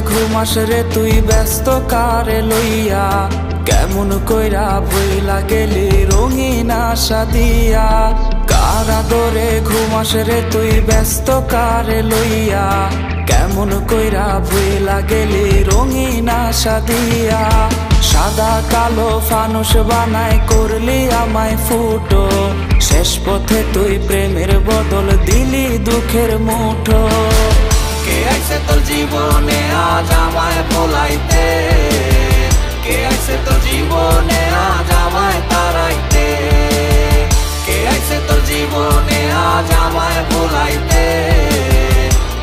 ঘুমাস রে তুই ব্যস্ত কারে লইয়া, কেমন কইরা ভইলা গেলি রঙিন আশা দিয়া। কার আদরে ঘুমাস রে তুই ব্যস্ত কারে লইয়া, কেমন কইরা ভইলা গেলি রঙিন আশা দিয়া। সাদা কালো ফানুস বানায় করলি আমায় ফুটো, শেষ পথে তুই প্রেমের বদল দিলি দুঃখের মুঠো। কে আইছে তোর জীবনে আজ আমায় ভোলাইতে, কে আইছে তোর জীবনে আজ আমায় তাড়াইতে, কে আইছে তোর জীবনে আজ আমায় ভোলাইতে,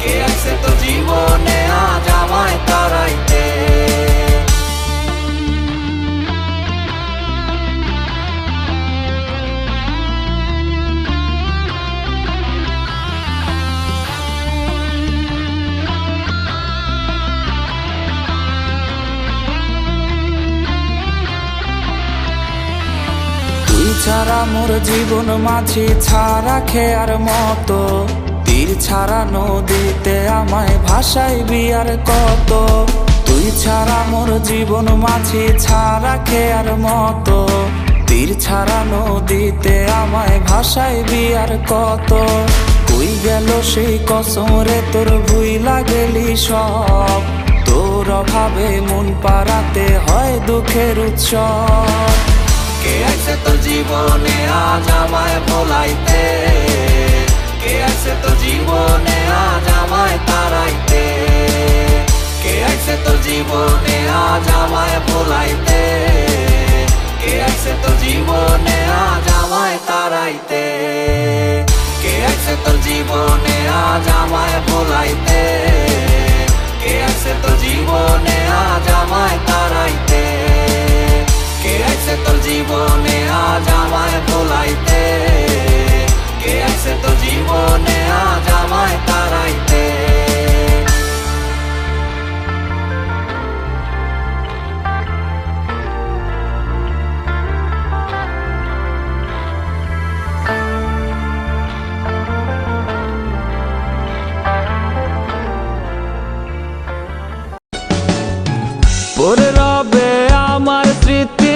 কে আইছে তোর জীবনে আজ আমায় তাড়াইতে। ছাড়া মোর জীবন মাঝি ছাড়া খেয়ার মতো, তীর ছাড়া নদীতে আমায় ভাসাইবি আর কত। তুই ছাড়া মোর জীবন মাঝি ছাড়া খেয়ার মতো, তীর ছাড়া নদীতে আমায় ভাসাইবি আর কত। কই গেল সেই কসম রে তোর ভুইলা গেলি সব, তোর অভাবে মন পাড়াতে হয় দুঃখের উৎসব। কে আইছে তোর জীবনে আজ আমায় ভোলাইতে, কে আইছে তোর জীবনে আজ আমায় তাড়াইতে, কে আইছে তোর জীবনে আজ আমায় ভোলাইতে, কে আইছে তোর জীবনে আজ আমায় তাড়াইতে, কে আইছে তোর জীবনে আজ আমায় ভোলাইতে, কে আইছে তোর জীবনে আজ আমায় তাড়াইতে, কে আইছে তোর জীবনে আজ আমায় ভোলাইতে, কে আইছে তোর জীবনে আজ আমায় তাড়াইতে। পরে রবে আমার স্মৃতি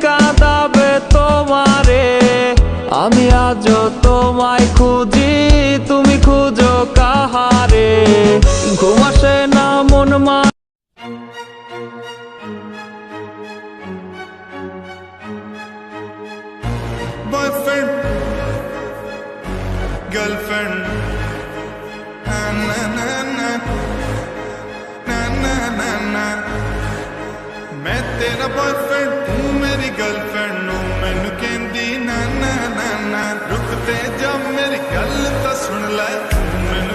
কাঁদাবে তোমারে, আমি আজও তোমায় খুঁজি তুমি খুঁজো কাহারে। ঘুমাসে না মন মা বয়ফ্রেন্ড গার্লফ্রেন্ড मैं तेरा बॉयफ्रेंड तू मेरी गर्लफ्रेंड नो मैनू कहंदी ना ना ना ना रुकते जब मेरी गल तो सुन ले, तू मैनू